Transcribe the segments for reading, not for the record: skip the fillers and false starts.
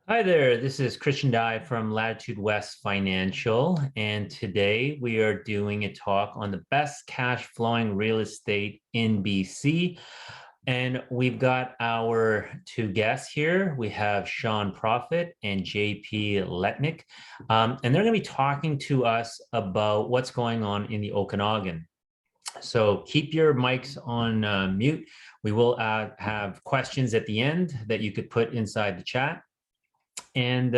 Hi there, this is Christian Dye from Latitude West Financial, and today we are doing a talk on the best cash flowing real estate in BC. And we've got our two guests here. We have Sean Profit and JP Letnick, and they're going to be talking to us about what's going on in the Okanagan. So keep your mics on mute. We will have questions at the end that you could put inside the chat. And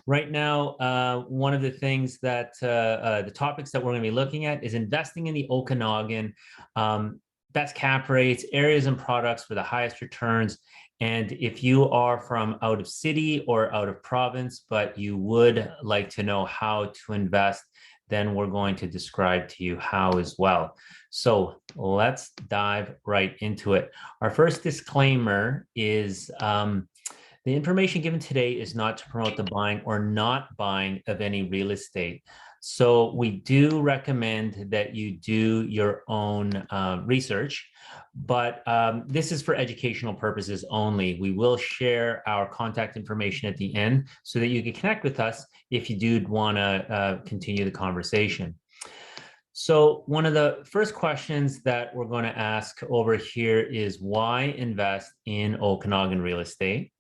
right now, one of the things that the topics that we're going to be looking at is investing in the Okanagan, best cap rates, areas and products for the highest returns. And if you are from out of city or out of province, but you would like to know how to invest, then we're going to describe to you how as well. So let's dive right into it. Our first disclaimer is the information given today is not to promote the buying or not buying of any real estate. So we do recommend that you do your own research, but this is for educational purposes only. We will share our contact information at the end so that you can connect with us if you do want to continue the conversation. So one of the first questions that we're going to ask over here is why invest in Okanagan real estate?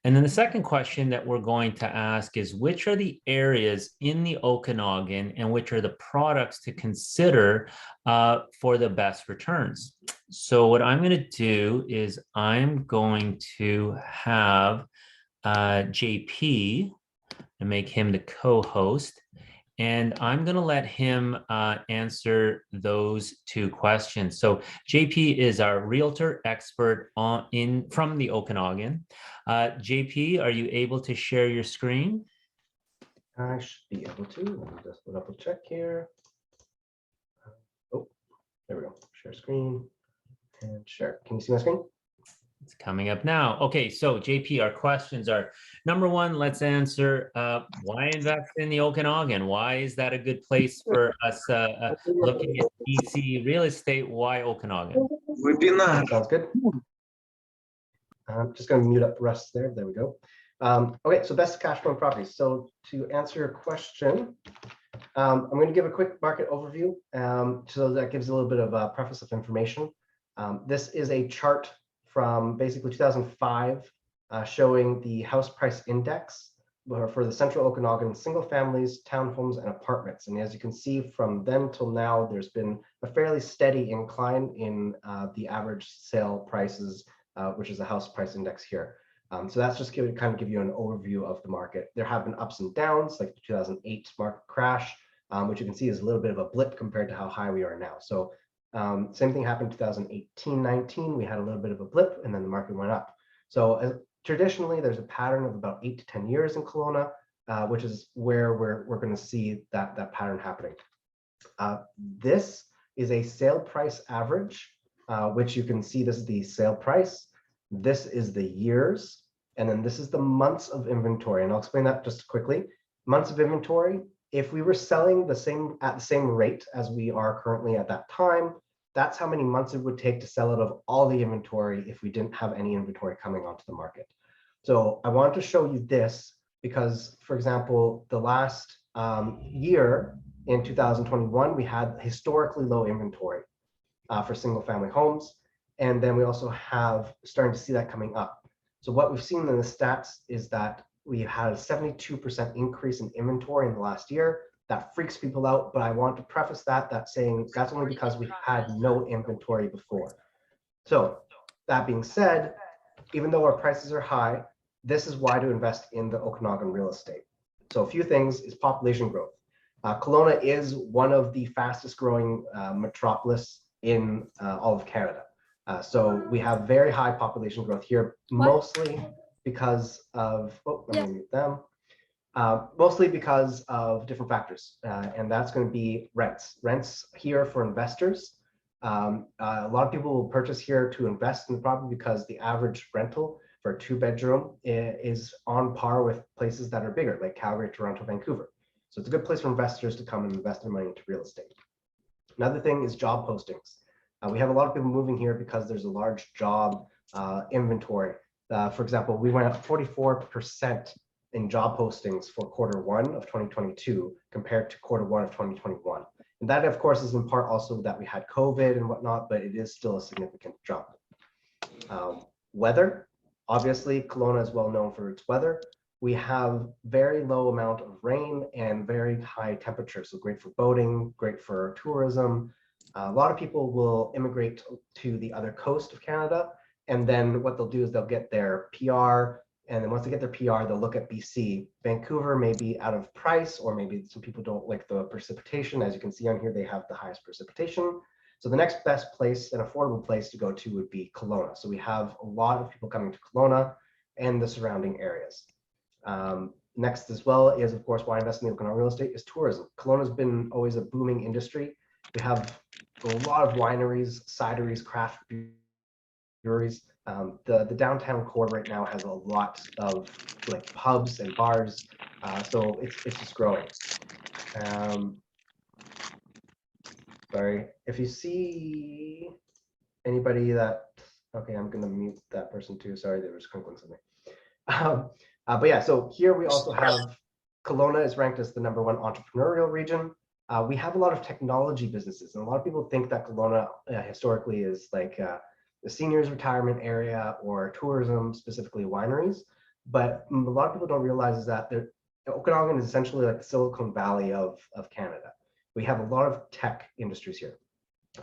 And then the second question that we're going to ask is which are the areas in the Okanagan and which are the products to consider for the best returns? So what I'm going to do is I'm going to have JP and make him the co-host. And I'm going to let him answer those two questions. So JP is our realtor expert from the Okanagan. JP, are you able to share your screen? I should be able to. Let me just double check here. Oh, there we go. Share screen and share. Can you see my screen? It's coming up now. Okay, so JP, our questions are, number one, let's answer why invest in the Okanagan? Why is that a good place for us looking at BC real estate? Why Okanagan? Sounds good. I'm just going to mute up the rest there. There we go. Okay, so best cash flowing properties. So to answer your question, I'm going to give a quick market overview so that gives a little bit of a preface of information. This is a chart from basically 2005 showing the house price index for the central Okanagan single families, townhomes, and apartments. And as you can see from then till now, there's been a fairly steady incline in the average sale prices, which is the house price index here. So that's just give you an overview of the market. There have been ups and downs, like the 2008 market crash, which you can see is a little bit of a blip compared to how high we are now. So same thing happened in 2018-19. We had a little bit of a blip and then the market went up. So traditionally, there's a pattern of about 8 to 10 years in Kelowna, which is where we're going to see that pattern happening. This is a sale price average, which you can see this is the sale price. This is the years, and then this is the months of inventory. And I'll explain that just quickly. Months of inventory, if we were selling at the same rate as we are currently at that time, that's how many months it would take to sell out of all the inventory if we didn't have any inventory coming onto the market. So I wanted to show you this because, for example, the last year in 2021, we had historically low inventory for single family homes. And then we also have starting to see that coming up. So what we've seen in the stats is that we've had a 72% increase in inventory in the last year. That freaks people out, but I want to preface that saying that's only because we had no inventory before. So that being said, even though our prices are high, this is why to invest in the Okanagan real estate. So a few things is population growth. Kelowna is one of the fastest growing metropolis in all of Canada. So we have very high population growth here, mostly because of, let me mute them. Mostly because of different factors, and that's going to be rents. Rents here for investors. A lot of people will purchase here to invest in the property because the average rental for a 2-bedroom is on par with places that are bigger, like Calgary, Toronto, Vancouver. So it's a good place for investors to come and invest their money into real estate. Another thing is job postings. We have a lot of people moving here because there's a large job inventory. For example, we went up 44% in job postings for Q1 of 2022 compared to Q1 of 2021. And that, of course, is in part also that we had COVID and whatnot, but it is still a significant jump. Weather, obviously, Kelowna is well known for its weather. We have very low amount of rain and very high temperatures, so great for boating, great for tourism. A lot of people will immigrate to the other coast of Canada, and then what they'll do is they'll get their PR, and then once they get their PR, they'll look at BC. Vancouver may be out of price, or maybe some people don't like the precipitation. As you can see on here, they have the highest precipitation. So the next best place, an affordable place to go to, would be Kelowna. So we have a lot of people coming to Kelowna and the surrounding areas. Next as well is, of course, why invest in the Okanagan real estate is tourism. Kelowna has been always a booming industry. We have a lot of wineries, cideries, craft breweries. The downtown core right now has a lot of like pubs and bars, so it's just growing. Sorry, if you see anybody that, okay, I'm gonna mute that person too. Sorry, there was crinkling something. But yeah, so here we also have Kelowna is ranked as the #1 entrepreneurial region. We have a lot of technology businesses, and a lot of people think that Kelowna historically is like the seniors retirement area or tourism, specifically wineries. But a lot of people don't realize is that Okanagan is essentially like the Silicon Valley of Canada. We have a lot of tech industries here.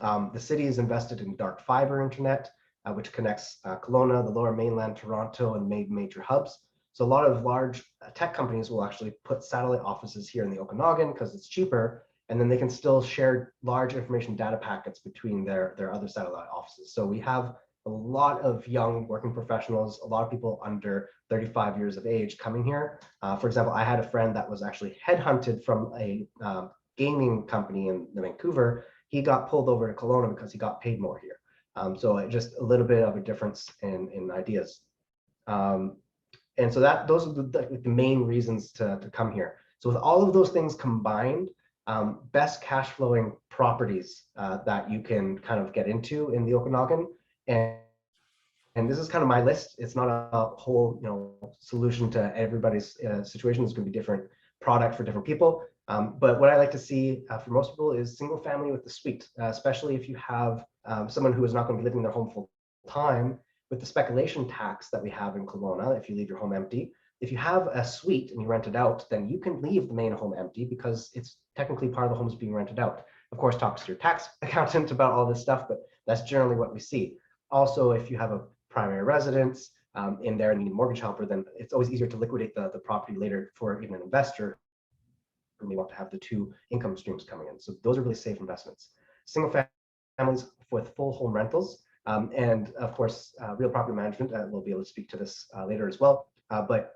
The city is invested in dark fiber internet, which connects Kelowna, the lower mainland, Toronto, and major hubs. So a lot of large tech companies will actually put satellite offices here in the Okanagan because it's cheaper, and then they can still share large information data packets between their other satellite offices. So we have a lot of young working professionals, a lot of people under 35 years of age coming here. For example, I had a friend that was actually headhunted from a gaming company in Vancouver. He got pulled over to Kelowna because he got paid more here. So just a little bit of a difference in ideas. And so those are the main reasons to come here. So with all of those things combined, best cash flowing properties that you can kind of get into in the Okanagan. And this is kind of my list. It's not a whole solution to everybody's situation. It's going to be different product for different people. But what I like to see for most people is single family with the suite, especially if you have someone who is not going to be living in their home full time. With the speculation tax that we have in Kelowna, if you leave your home empty, if you have a suite and you rent it out, then you can leave the main home empty because it's technically part of the home is being rented out. Of course, talk to your tax accountant about all this stuff, but that's generally what we see. Also, if you have a primary residence in there and you need a mortgage helper, then it's always easier to liquidate the property later for even an investor who may want to have the two income streams coming in. So those are really safe investments. Single families with full home rentals. And of course, real property management, we'll be able to speak to this later as well, but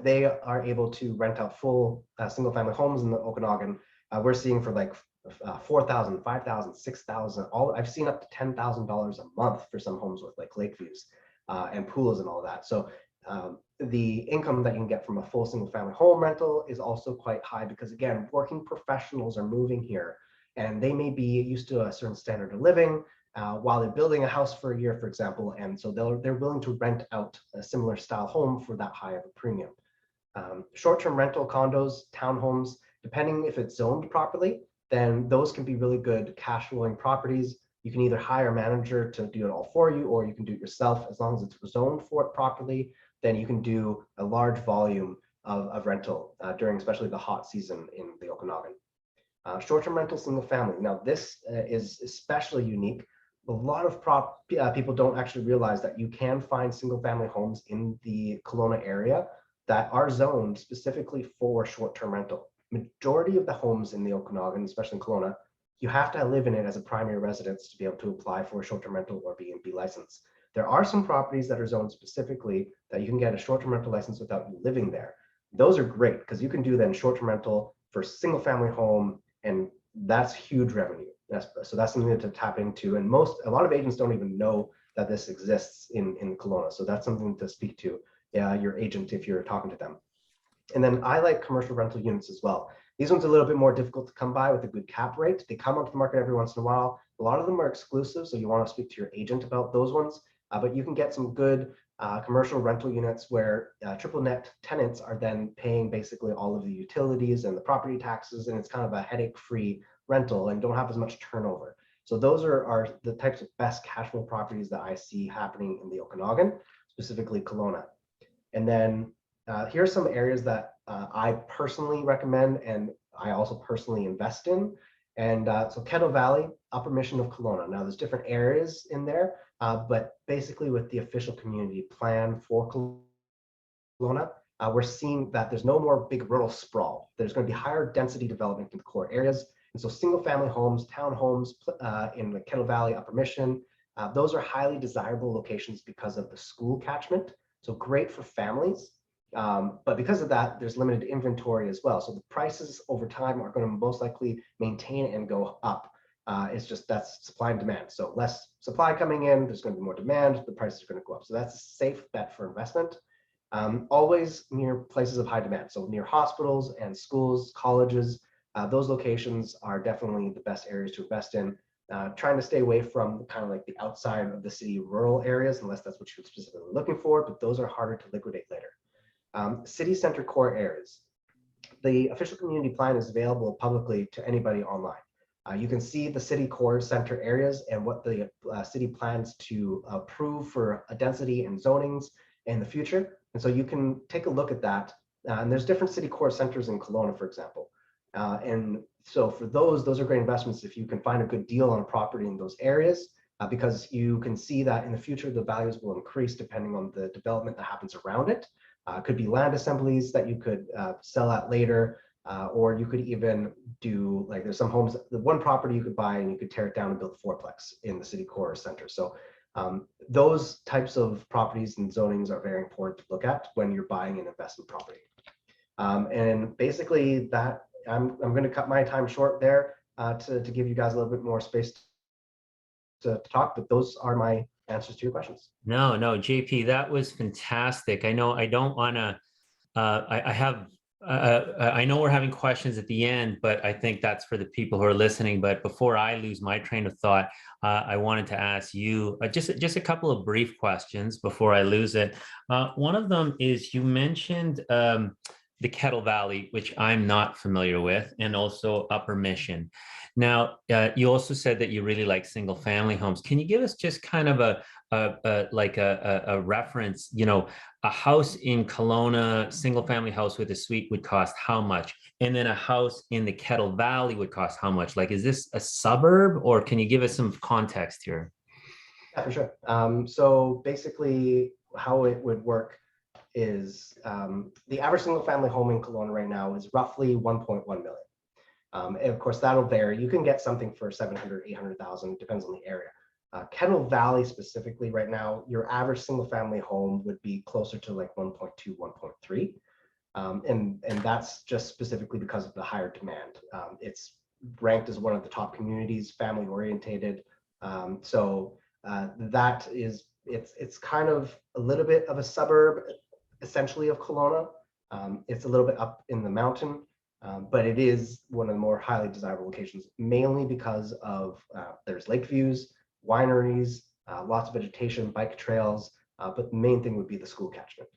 they are able to rent out full single family homes in the Okanagan. We're seeing for like $4,000, $5,000, $6,000, I've seen up to $10,000 a month for some homes with like lake views and pools and all that. So the income that you can get from a full single family home rental is also quite high because again, working professionals are moving here and they may be used to a certain standard of living while they're building a house for a year, for example, and so they're willing to rent out a similar style home for that high of a premium. Short-term rental condos, townhomes, depending if it's zoned properly, then those can be really good cash flowing properties. You can either hire a manager to do it all for you, or you can do it yourself. As long as it's zoned for it properly, then you can do a large volume of rental during especially the hot season in the Okanagan. Short-term rental single family. Now this is especially unique. A lot of people don't actually realize that you can find single family homes in the Kelowna area that are zoned specifically for short-term rental. Majority of the homes in the Okanagan, especially in Kelowna, you have to live in it as a primary residence to be able to apply for a short-term rental or B&B license. There are some properties that are zoned specifically that you can get a short-term rental license without you living there. Those are great because you can do then short-term rental for single family home, and that's huge revenue. So that's something to tap into, and a lot of agents don't even know that this exists in Kelowna. So that's something to speak to your agent if you're talking to them. And then I like commercial rental units as well. These ones are a little bit more difficult to come by with a good cap rate. They come onto the market every once in a while. A lot of them are exclusive, so you want to speak to your agent about those ones. But you can get some good commercial rental units where triple net tenants are then paying basically all of the utilities and the property taxes, and it's kind of a headache-free rental and don't have as much turnover. So those are the types of best cash flow properties that I see happening in the Okanagan, specifically Kelowna. And then here are some areas that I personally recommend and I also personally invest in. And so Kettle Valley, Upper Mission of Kelowna. Now there's different areas in there, but basically with the official community plan for Kelowna, we're seeing that there's no more big rural sprawl. There's going to be higher density development in the core areas. And so single family homes, townhomes in the Kettle Valley, Upper Mission, those are highly desirable locations because of the school catchment. So great for families. But because of that, there's limited inventory as well. So the prices over time are going to most likely maintain and go up. It's just that's supply and demand. So less supply coming in, there's going to be more demand, the prices are going to go up. So that's a safe bet for investment. Always near places of high demand. So near hospitals and schools, colleges, those locations are definitely the best areas to invest in. Trying to stay away from kind of like the outside of the city rural areas, unless that's what you're specifically looking for, but those are harder to liquidate later. City center core areas. The official community plan is available publicly to anybody online. You can see the city core center areas and what the city plans to approve for a density and zonings in the future. And so you can take a look at that. And there's different city core centers in Kelowna, for example. And so for those are great investments if you can find a good deal on a property in those areas, because you can see that in the future, the values will increase depending on the development that happens around it. Could be land assemblies that you could sell at later, or you could even do, like there's some homes, the one property you could buy and you could tear it down and build a fourplex in the city core center. So those types of properties and zonings are very important to look at when you're buying an investment property. And basically that, I'm going to cut my time short there to give you guys a little bit more space to talk, but those are my answers to your questions. No, JP, that was fantastic. I know I don't want to, I know we're having questions at the end, but I think that's for the people who are listening. But before I lose my train of thought, I wanted to ask you just a couple of brief questions before I lose it. One of them is you mentioned the Kettle Valley, which I'm not familiar with, and also Upper Mission. Now, you also said that you really like single family homes. Can you give us just kind of a reference? You know, a house in Kelowna, single family house with a suite would cost how much? And then a house in the Kettle Valley would cost how much? Like, is this a suburb, or can you give us some context here? Yeah, for sure. So basically how it would work is the average single family home in Kelowna right now is roughly 1.1 million. And of course, that'll vary. You can get something for 700, 800,000, depends on the area. Kettle Valley specifically right now, your average single family home would be closer to like 1.2, 1.3. And that's just specifically because of the higher demand. It's ranked as one of the top communities, family orientated. So that is, it's kind of a little bit of a suburb, essentially, of Kelowna. It's a little bit up in the mountain, but it is one of the more highly desirable locations, mainly because of there's lake views, wineries, lots of vegetation, bike trails, but the main thing would be the school catchment.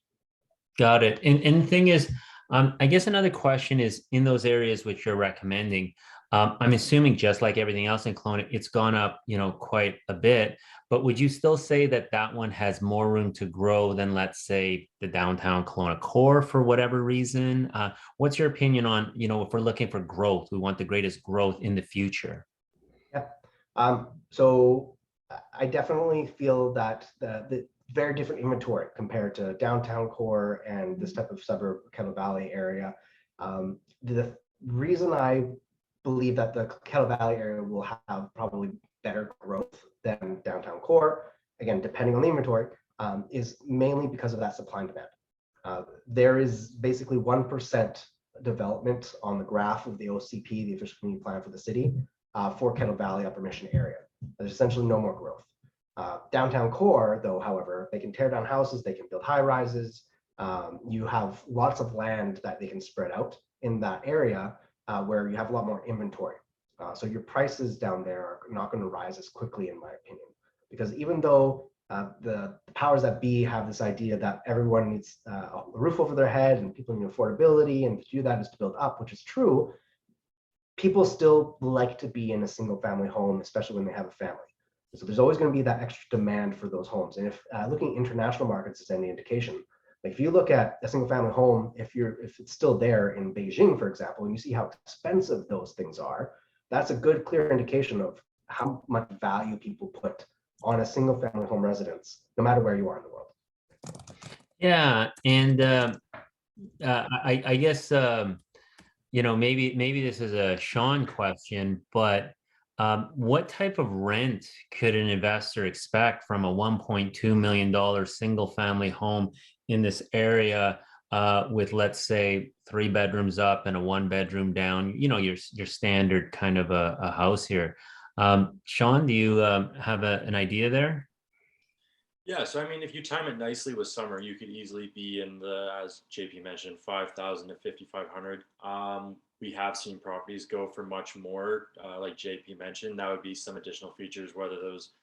Got it. And the thing is, I guess another question is in those areas which you're recommending, I'm assuming just like everything else in Kelowna, it's gone up, quite a bit. But would you still say that that one has more room to grow than, let's say, the downtown Kelowna core for whatever reason? What's your opinion on, if we're looking for growth, we want the greatest growth in the future? Yeah. So I definitely feel that the very different inventory compared to downtown core and this type of suburb, Kettle Valley area. The reason I believe that the Kettle Valley area will have probably better growth than downtown core, again, depending on the inventory, is mainly because of that supply and demand. There is basically 1% development on the graph of the OCP, the official community plan for the city, for Kettle Valley, Upper Mission area. There's essentially no more growth. Downtown core, though, however, they can tear down houses, they can build high rises. You have lots of land that they can spread out in that area where you have a lot more inventory. So your prices down there are not going to rise as quickly, in my opinion, because even though the powers that be have this idea that everyone needs a roof over their head and people need affordability, and to do that is to build up, which is true. People still like to be in a single family home, especially when they have a family. So there's always going to be that extra demand for those homes. And if looking at international markets is any indication, like if you look at a single family home, if it's still there in Beijing, for example, and you see how expensive those things are, that's a good, clear indication of how much value people put on a single family home residence, no matter where you are in the world. Yeah, and I guess maybe this is a Sean question, but what type of rent could an investor expect from a $1.2 million single family home in this area with, let's say, 3 bedrooms up and a 1 bedroom down? Your standard kind of a house here. Sean, do you have an idea there? Yeah, so I mean, if you time it nicely with summer, you could easily be in the, as JP mentioned, 5,000 to 5,500. We have seen properties go for much more, like JP mentioned. That would be some additional features, whether those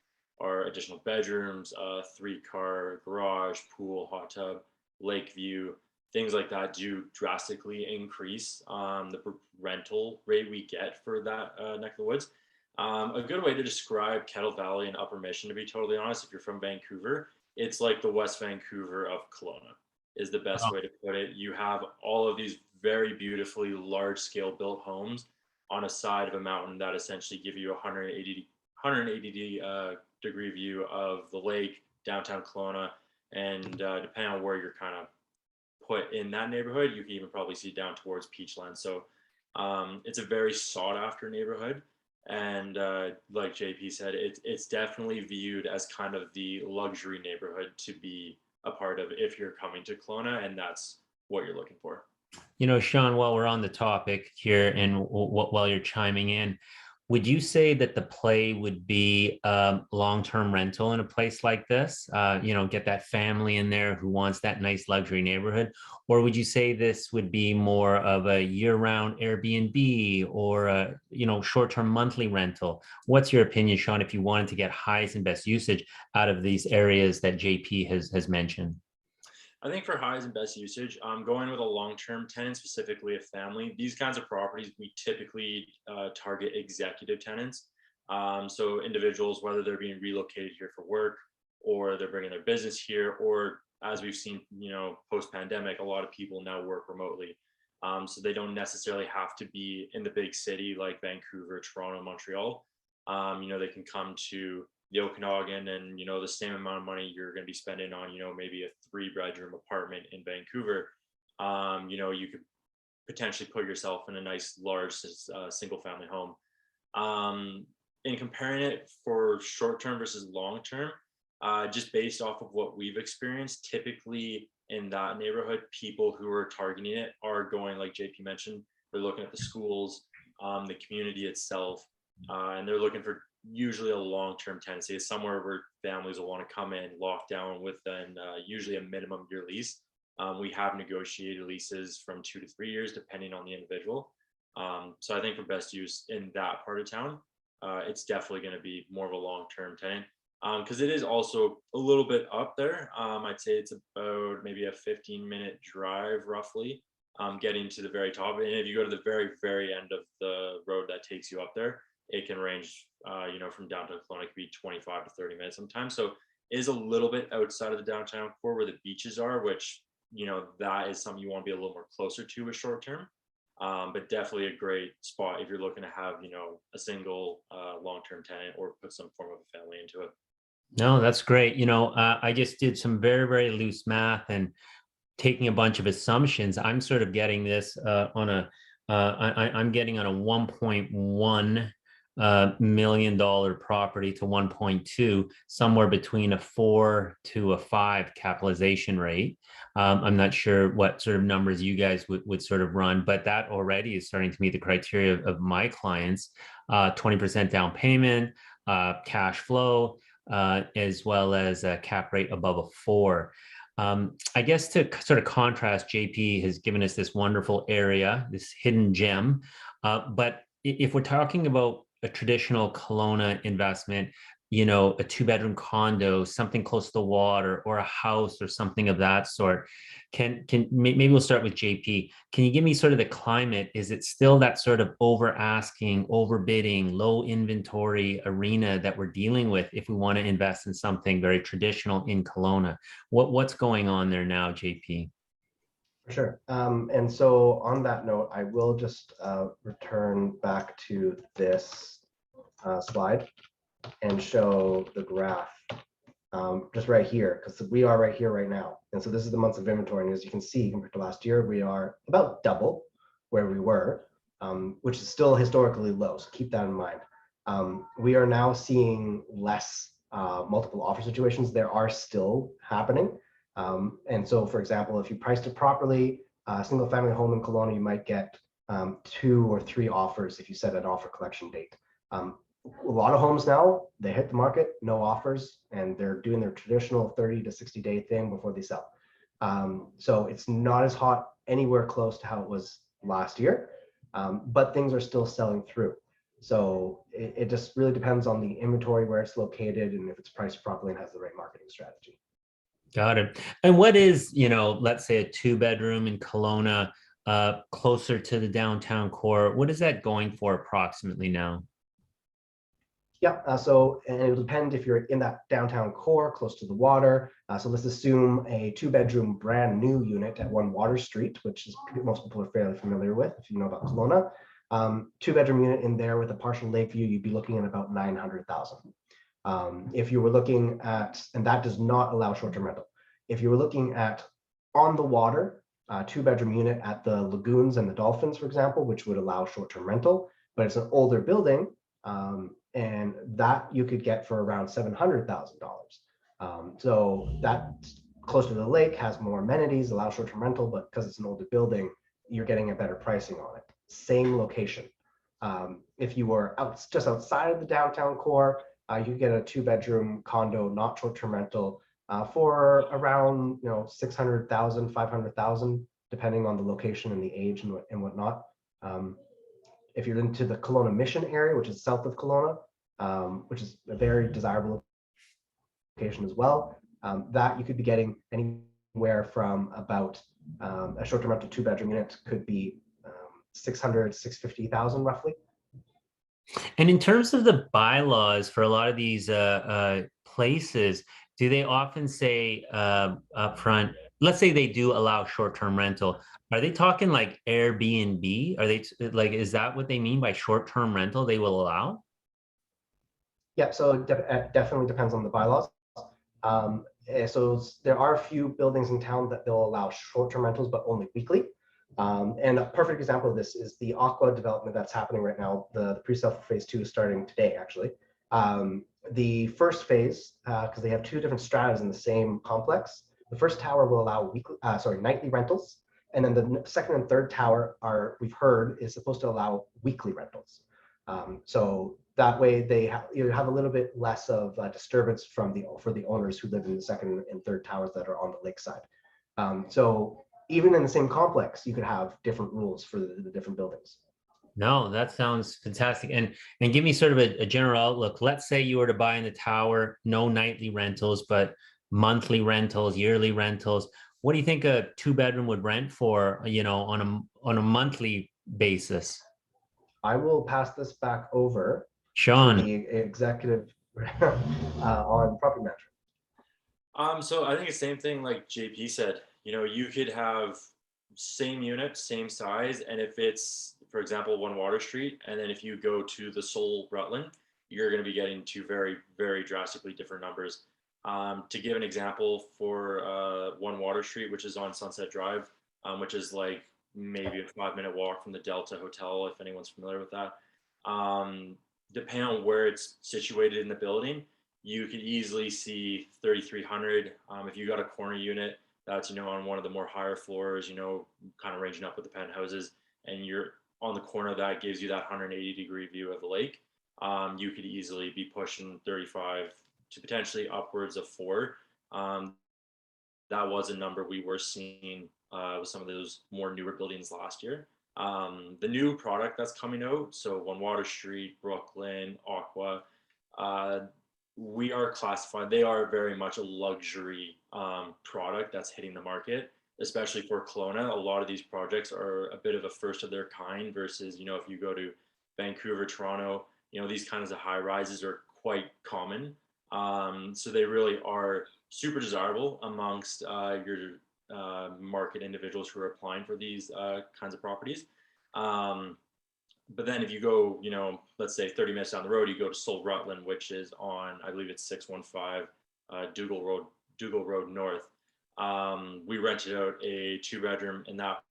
are additional bedrooms, 3-car garage, pool, hot tub, lake view, things like that do drastically increase the rental rate we get for that neck of the woods. A good way to describe Kettle Valley and Upper Mission, to be totally honest, if you're from Vancouver, it's like the West Vancouver of Kelowna, is the best way to put it. You have all of these very beautifully large scale built homes on a side of a mountain that essentially give you a 180 degree view of the lake, downtown Kelowna, and depending on where you're kind of put in that neighborhood, you can even probably see down towards Peachland. So it's a very sought after neighborhood. And like JP said, it's definitely viewed as kind of the luxury neighborhood to be a part of if you're coming to Kelowna, and that's what you're looking for. Sean, while we're on the topic here and while you're chiming in, would you say that the play would be long-term rental in a place like this? Get that family in there who wants that nice luxury neighborhood? Or would you say this would be more of a year-round Airbnb or a short-term monthly rental? What's your opinion, Sean, if you wanted to get highest and best usage out of these areas that JP has mentioned? I think for highest and best usage, going with a long-term tenant, specifically a family, these kinds of properties, we typically target executive tenants. So individuals, whether they're being relocated here for work or they're bringing their business here, or as we've seen, post-pandemic, a lot of people now work remotely. So they don't necessarily have to be in the big city like Vancouver, Toronto, Montreal. They can come to the Okanagan and the same amount of money you're going to be spending on maybe a 3-bedroom apartment in Vancouver. You could potentially put yourself in a nice large single family home. In comparing it for short term versus long term, just based off of what we've experienced, typically in that neighborhood, people who are targeting it are going, like JP mentioned, they're looking at the schools, the community itself, and they're looking for usually a long-term tenancy. Is somewhere where families will want to come in, lock down within usually a minimum year lease. We have negotiated leases from 2 to 3 years, depending on the individual. So I think for best use in that part of town, it's definitely going to be more of a long-term tenant because it is also a little bit up there. I'd say it's about maybe a 15-minute drive roughly, getting to the very top. And if you go to the very, very end of the road that takes you up there, it can range, from downtown Kelowna, it could be 25 to 30 minutes sometimes. So it is a little bit outside of the downtown core where the beaches are, which, that is something you want to be a little more closer to with short term. But definitely a great spot if you're looking to have, a single long-term tenant or put some form of a family into it. No, that's great. I just did some very, very loose math and taking a bunch of assumptions. I'm sort of getting this I'm getting on a $1.1 million property to 1.2, somewhere between a 4 to a 5 capitalization rate. I'm not sure what sort of numbers you guys would sort of run, but that already is starting to meet the criteria of my clients. 20% down payment, cash flow, as well as a cap rate above a 4. I guess to sort of contrast, JP has given us this wonderful area, this hidden gem. But if we're talking about a traditional Kelowna investment, you know, a 2-bedroom condo, something close to the water, or a house or something of that sort. Maybe we'll start with JP. Can you give me sort of the climate? Is it still that sort of over asking, overbidding, low inventory arena that we're dealing with if we want to invest in something very traditional in Kelowna? What's going on there now, JP? For sure. And so on that note, I will just return back to this slide and show the graph just right here, because we are right here right now. And so this is the months of inventory. And as you can see, compared to last year, we are about double where we were, which is still historically low. So keep that in mind. We are now seeing less multiple offer situations. There are still happening. And so, for example, if you priced it properly, a single family home in Kelowna, you might get 2 or 3 offers if you set an offer collection date. A lot of homes now, they hit the market, no offers, and they're doing their traditional 30 to 60-day thing before they sell. So it's not as hot anywhere close to how it was last year, but things are still selling through. So it just really depends on the inventory, where it's located, and if it's priced properly and has the right marketing strategy. Got it. And what is, you know, let's say a 2-bedroom in Kelowna, closer to the downtown core? What is that going for approximately now? Yeah, so and it'll depend if you're in that downtown core, close to the water. So let's assume a 2-bedroom brand new unit at 1 Water Street, which is most people are fairly familiar with if you know about Kelowna. 2-bedroom unit in there with a partial lake view, you'd be looking at about 900,000. If you were looking at, and that does not allow short-term rental. If you were looking at on the water, 2-bedroom unit at the lagoons and the dolphins, for example, which would allow short-term rental, but it's an older building, and that you could get for around $700,000. So that's close to the lake, has more amenities, allows short-term rental, but because it's an older building, you're getting a better pricing on it. Same location. If you were just outside of the downtown core, you get a 2-bedroom condo, not short-term rental, for around 600,000, 500,000, depending on the location and the age and whatnot. If you're into the Kelowna Mission area, which is south of Kelowna, which is a very desirable location as well, that you could be getting anywhere from about a short-term rental 2-bedroom unit could be 600, 650,000 roughly. And in terms of the bylaws for a lot of these places, do they often say upfront, let's say they do allow short-term rental, are they talking like Airbnb? Are they like, is that what they mean by short-term rental they will allow? Yeah, so it definitely depends on the bylaws. So there are a few buildings in town that they'll allow short-term rentals, but only weekly. And a perfect example of this is the Aqua development that's happening right now. The pre-sale for phase 2 is starting today, actually. The first phase, because they have 2 different stratas in the same complex, the first tower will allow nightly rentals, and then the second and third tower we've heard is supposed to allow weekly rentals. So that way you have a little bit less of disturbance for the owners who live in the second and third towers that are on the lakeside. So even in the same complex, you could have different rules for the different buildings. No, that sounds fantastic. And give me sort of a general outlook. Let's say you were to buy in the tower, no nightly rentals, but monthly rentals, yearly rentals. What do you think a 2-bedroom would rent for, on a monthly basis? I will pass this back over Sean. to the executive on property management. So I think the same thing like JP said, you could have same unit, same size. And if it's, for example, 1 Water Street, and then if you go to the Seoul Rutland, you're going to be getting 2 very, very drastically different numbers. To give an example, for 1 Water Street, which is on Sunset Drive, which is like maybe a 5-minute walk from the Delta Hotel, if anyone's familiar with that. Depending on where it's situated in the building, you could easily see 3,300. If you got a corner unit that's on one of the more higher floors, kind of ranging up with the penthouses, and you're on the corner that gives you that 180-degree view of the lake, you could easily be pushing 35 to potentially upwards of 4. That was a number we were seeing with some of those more newer buildings last year. The new product that's coming out, so 1 Water Street, Brooklyn, Aqua, we are classified, they are very much a luxury product that's hitting the market, especially for Kelowna. A lot of these projects are a bit of a first of their kind versus, if you go to Vancouver, Toronto, these kinds of high rises are quite common. So they really are super desirable amongst your market individuals who are applying for these kinds of properties. But then if you go, let's say 30 minutes down the road, you go to Seoul Rutland, which is on, I believe it's 615 Dougal Road North. We rented out a 2-bedroom in that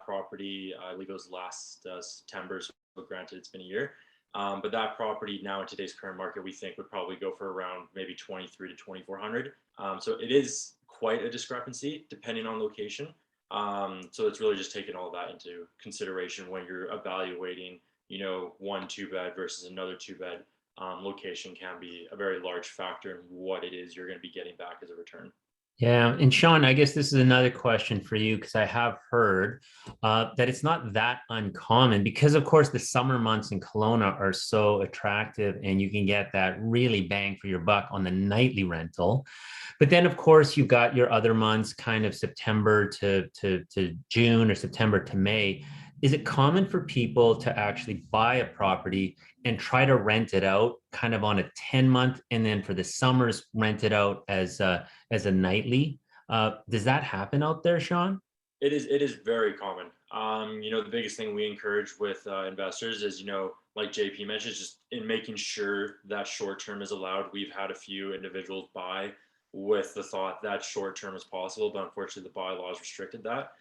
property. I believe it was last September, so granted it's been a year. But that property now in today's current market, we think would probably go for around maybe 23 to 2,400. So it is quite a discrepancy depending on location. So it's really just taking all that into consideration when you're evaluating, 1 2-bed versus another 2-bed. Location can be a very large factor in what it is you're going to be getting back as a return. Yeah. And Sean, I guess this is another question for you because I have heard that it's not that uncommon because, of course, the summer months in Kelowna are so attractive and you can get that really bang for your buck on the nightly rental. But then, of course, you've got your other months, kind of September to June or September to May. Is it common for people to actually buy a property and try to rent it out kind of on a 10-month and then for the summers rent it out as a nightly? Does that happen out there, Sean? It is very common. The biggest thing we encourage with investors is, like JP mentioned, just in making sure that short term is allowed. We've had a few individuals buy with the thought that short term is possible, but unfortunately the bylaws restricted that.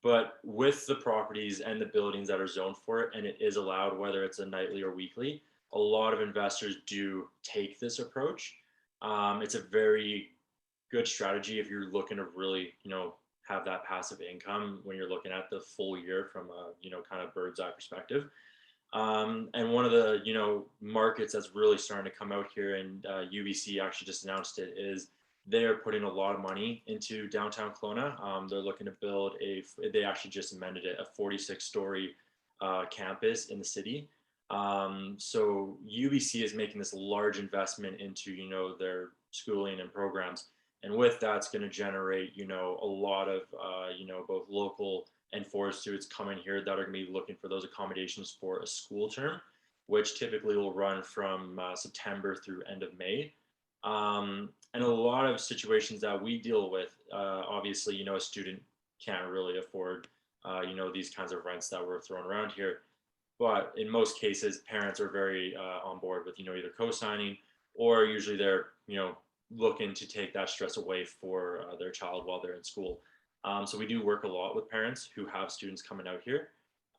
But with the properties and the buildings that are zoned for it, and it is allowed, whether it's a nightly or weekly, a lot of investors do take this approach. It's a very good strategy if you're looking to really, have that passive income when you're looking at the full year from a, kind of bird's eye perspective. And one of the, markets that's really starting to come out here, and UBC actually just announced it, is they are putting a lot of money into downtown Kelowna. They're looking to build they actually just amended it, a 46-story campus in the city. So UBC is making this large investment into, their schooling and programs. And with that, it's going to generate, a lot of, both local and foreign students coming here that are going to be looking for those accommodations for a school term, which typically will run from September through end of May. And a lot of situations that we deal with, obviously, a student can't really afford, these kinds of rents that we're throwing around here. But in most cases, parents are very on board with, either co-signing or usually they're, looking to take that stress away for their child while they're in school. So we do work a lot with parents who have students coming out here.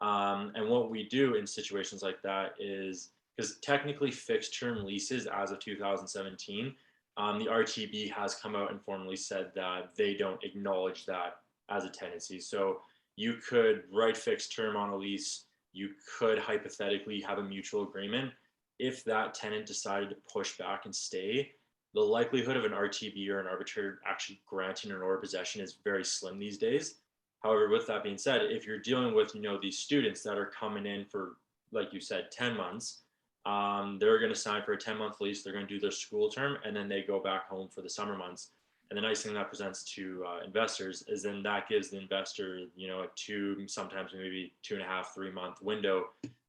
And what we do in situations like that is, because technically fixed term leases as of 2017, the RTB has come out and formally said that they don't acknowledge that as a tenancy. So you could write fixed term on a lease. You could hypothetically have a mutual agreement. If that tenant decided to push back and stay, the likelihood of an RTB or an arbitrator actually granting an order of possession is very slim these days. However, with that being said, if you're dealing with, these students that are coming in for, like you said, 10 months, they're going to sign for a 10-month lease. They're going to do their school term, and then they go back home for the summer months. And the nice thing that presents to investors is then that gives the investor, a 2, sometimes maybe 2.5, 3-month window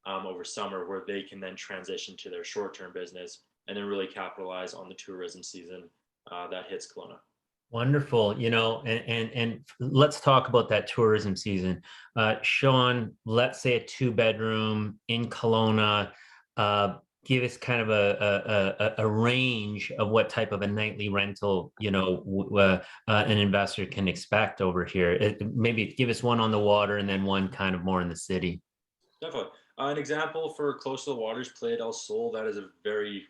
over summer where they can then transition to their short-term business and then really capitalize on the tourism season that hits Kelowna. Wonderful. And let's talk about that tourism season. Sean, let's say a 2-bedroom in Kelowna. Give us kind of a range of what type of a nightly rental, an investor can expect over here. Maybe give us one on the water and then one kind of more in the city. Definitely. An example for close to the waters, Playa del Sol, that is a very,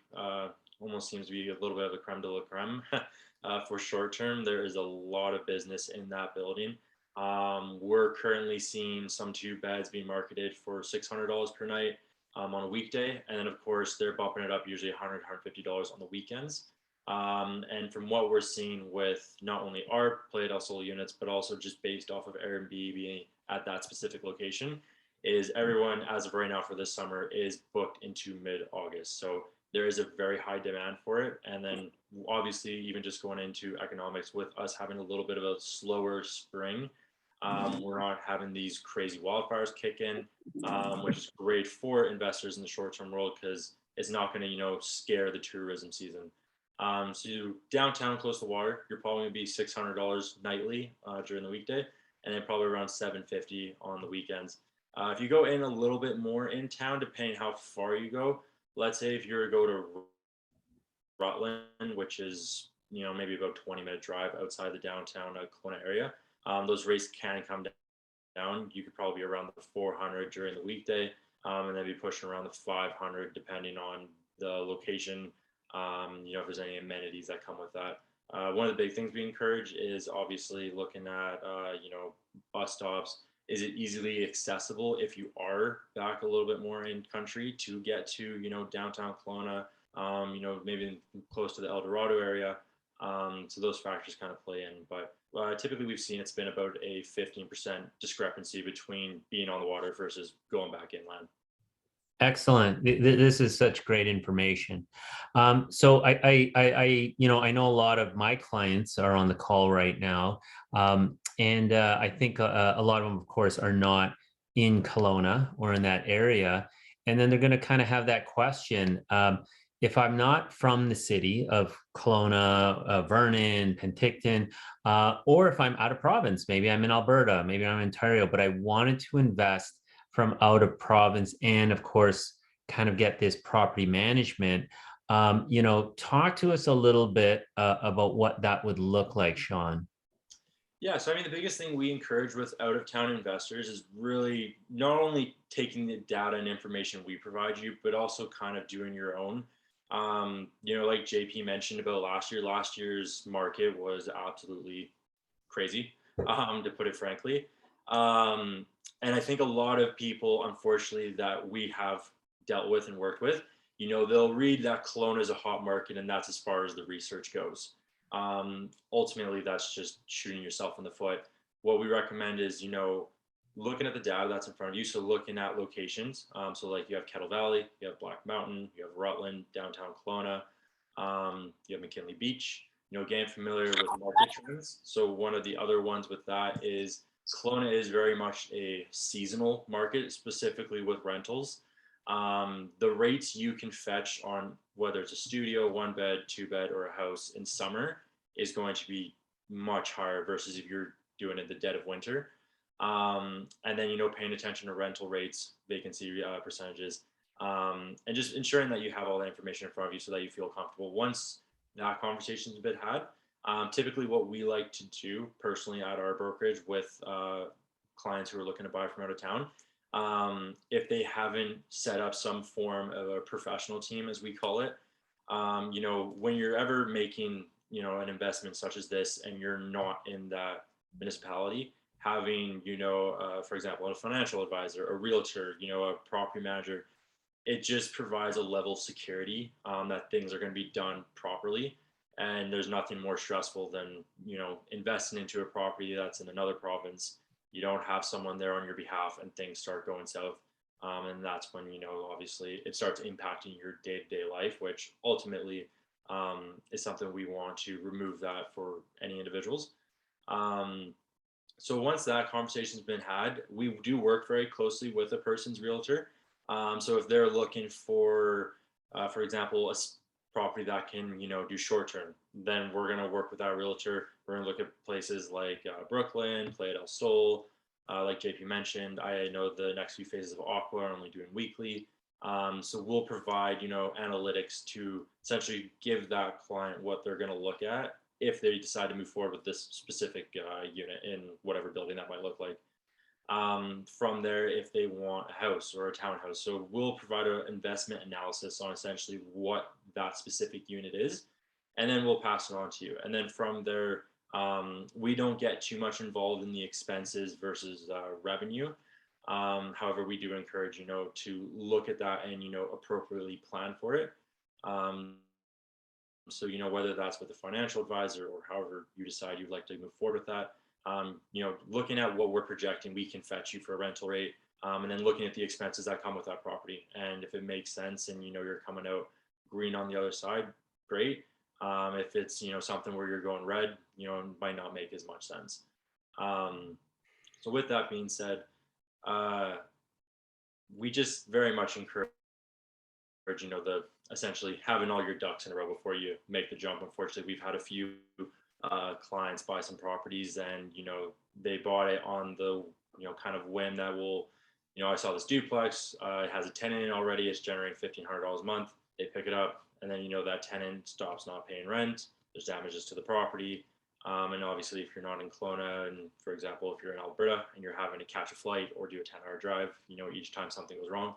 almost seems to be a little bit of a creme de la creme for short term. There is a lot of business in that building. We're currently seeing some 2-beds being marketed for $600 per night on a weekday. And then, of course, they're bumping it up usually $100, $150 on the weekends. And from what we're seeing with not only our Playa del Sol units, but also just based off of Airbnb at that specific location, is everyone, as of right now for this summer, is booked into mid-August. So there is a very high demand for it. And then obviously, even just going into economics, with us having a little bit of a slower spring, we're not having these crazy wildfires kick in, which is great for investors in the short-term world because it's not going to, scare the tourism season. So downtown, close to water, you're probably going to be $600 nightly during the weekday, and then probably around $750 on the weekends. If you go in a little bit more in town, depending how far you go, let's say if you were to go to Rutland, which is maybe about 20-minute drive outside the downtown Kelowna area, those rates can come down. You could probably be around the 400 during the weekday, and then be pushing around the 500 depending on the location. If there's any amenities that come with that. One of the big things we encourage is obviously looking at bus stops. Is it easily accessible if you are back a little bit more in country to get to downtown Kelowna, maybe close to the El Dorado area. So those factors kind of play in, but typically we've seen it's been about a 15% discrepancy between being on the water versus going back inland. Excellent. This is such great information. So I know a lot of my clients are on the call right now, and I think a lot of them, of course, are not in Kelowna or in that area, and then they're going to kind of have that question. If I'm not from the city of Kelowna, Vernon, Penticton, or if I'm out of province, maybe I'm in Alberta, maybe I'm in Ontario, but I wanted to invest from out of province and of course kind of get this property management, talk to us a little bit about what that would look like, Sean. Yeah, so I mean, the biggest thing we encourage with out of town investors is really not only taking the data and information we provide you, but also kind of doing your own. Like JP mentioned about last year's market was absolutely crazy, to put it frankly. And I think a lot of people, unfortunately, that we have dealt with and worked with, they'll read that Kelowna is a hot market, and that's as far as the research goes. Ultimately, that's just shooting yourself in the foot. What we recommend is, looking at the data that's in front of you. So looking at locations. So like you have Kettle Valley, you have Black Mountain, you have Rutland, downtown Kelowna, you have McKinley Beach, getting familiar with market trends. So one of the other ones with that is Kelowna is very much a seasonal market, specifically with rentals. The rates you can fetch on whether it's a studio, 1 bed, 2 bed, or a house in summer is going to be much higher versus if you're doing it in the dead of winter. And then, paying attention to rental rates, vacancy percentages, and just ensuring that you have all that information in front of you so that you feel comfortable. Once that conversation's been had, typically what we like to do personally at our brokerage with clients who are looking to buy from out of town, if they haven't set up some form of a professional team, as we call it, when you're ever making, an investment such as this and you're not in that municipality, having, for example, a financial advisor, a realtor, a property manager, it just provides a level of security that things are going to be done properly. And there's nothing more stressful than, investing into a property that's in another province. You don't have someone there on your behalf and things start going south. And that's when, obviously it starts impacting your day-to-day life, which ultimately is something we want to remove that for any individuals. So once that conversation's been had, we do work very closely with a person's realtor. So if they're looking for example, a property that can, do short term, then we're going to work with our realtor. We're going to look at places like Brooklyn, Playa del Sol, like JP mentioned. I know the next few phases of Aqua are only doing weekly. So we'll provide, analytics to essentially give that client what they're going to look at if they decide to move forward with this specific unit in whatever building that might look like. From there, if they want a house or a townhouse. So we'll provide an investment analysis on essentially what that specific unit is, and then we'll pass it on to you. And then from there, we don't get too much involved in the expenses versus revenue. However, we do encourage, to look at that and, appropriately plan for it. So, whether that's with a financial advisor or however you decide you'd like to move forward with that, looking at what we're projecting, we can fetch you for a rental rate, and then looking at the expenses that come with that property. And if it makes sense and, you're coming out green on the other side, great. If it's, something where you're going red, it might not make as much sense. So with that being said, we just very much encourage, the essentially having all your ducks in a row before you make the jump. Unfortunately, we've had a few clients buy some properties, and they bought it on the kind of whim that I saw this duplex, it has a tenant in already, it's generating $1,500 a month. They pick it up, and then that tenant stops not paying rent. There's damages to the property. And obviously, if you're not in Kelowna, and for example, if you're in Alberta and you're having to catch a flight or do a 10-hour drive, each time something goes wrong,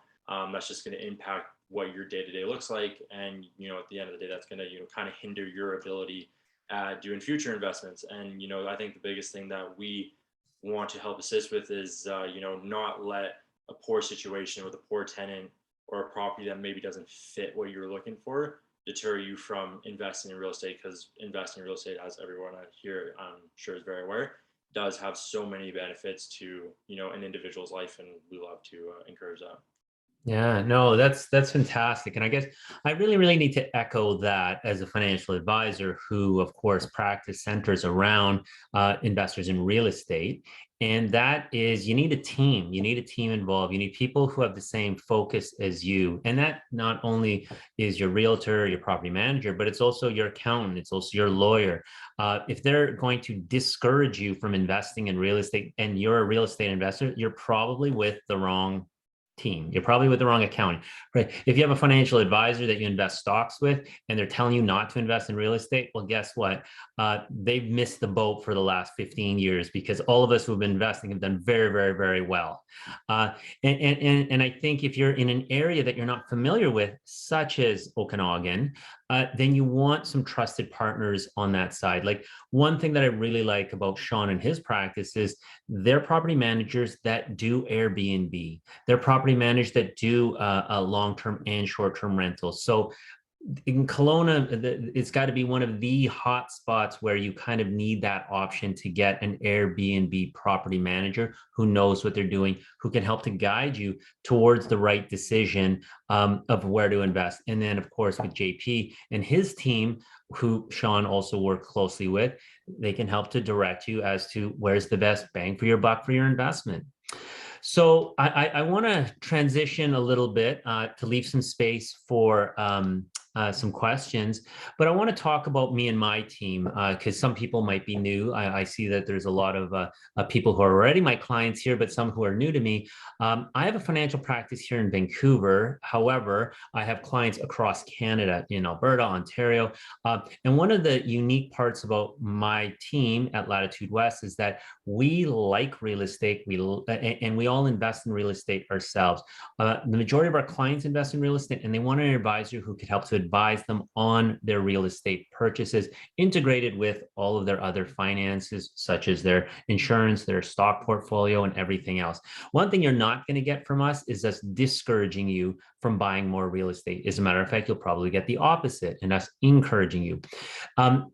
that's just going to impact what your day-to-day looks like. And, at the end of the day, that's going to, kind of hinder your ability at doing future investments. And, I think the biggest thing that we want to help assist with is, not let a poor situation with a poor tenant or a property that maybe doesn't fit what you're looking for deter you from investing in real estate, because investing in real estate, as everyone here I'm sure is very aware, does have so many benefits to an individual's life, and we love to encourage that. Yeah, no, that's fantastic. And I guess I really need to echo that as a financial advisor who, of course, practice centers around investors in real estate. And that is, you need a team. You need a team involved. You need people who have the same focus as you. And that not only is your realtor, your property manager, but it's also your accountant. It's also your lawyer. If they're going to discourage you from investing in real estate and you're a real estate investor, you're probably with the wrong team. You're probably with the wrong accounting, right? If you have a financial advisor that you invest stocks with and they're telling you not to invest in real estate, well, guess what? They've missed the boat for the last 15 years, because all of us who have been investing have done very well. And I think if you're in an area that you're not familiar with, such as Okanagan, then you want some trusted partners on that side. Like, one thing that I really like about Sean and his practice is they're property managers that do Airbnb. They're property managers that do long-term and short-term rentals. So in Kelowna, it's got to be one of the hot spots where you kind of need that option to get an Airbnb property manager who knows what they're doing, who can help to guide you towards the right decision of where to invest. And then, of course, with JP and his team, who Sean also worked closely with, they can help to direct you as to where's the best bang for your buck for your investment. So I want to transition a little bit to leave some space for some questions, but I want to talk about me and my team because some people might be new. I see that there's a lot of people who are already my clients here, but some who are new to me. I have a financial practice here in Vancouver. However, I have clients across Canada, in Alberta, Ontario. And one of the unique parts about my team at Latitude West is that we like real estate, and we all invest in real estate ourselves. The majority of our clients invest in real estate, and they want an advisor who could help to advise them on their real estate purchases, integrated with all of their other finances, such as their insurance, their stock portfolio, and everything else. One thing you're not going to get from us is us discouraging you from buying more real estate. As a matter of fact, you'll probably get the opposite, and us encouraging you.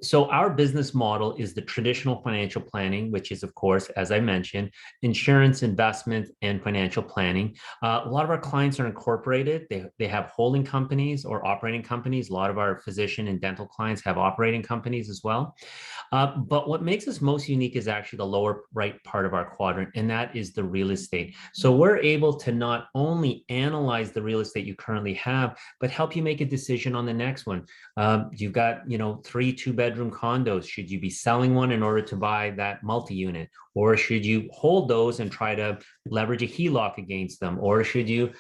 So our business model is the traditional financial planning, which is, of course, as I mentioned, insurance, investment, and financial planning. A lot of our clients are incorporated. They have holding companies or operating companies. A lot of our physician and dental clients have operating companies as well. But what makes us most unique is actually the lower right part of our quadrant, and that is the real estate. So we're able to not only analyze the real estate you currently have, but help you make a decision on the next one. You've got, 3 2-bedroom condos. Should you be selling one in order to buy that multi-unit? Or should you hold those and try to leverage a HELOC against them? Or should you,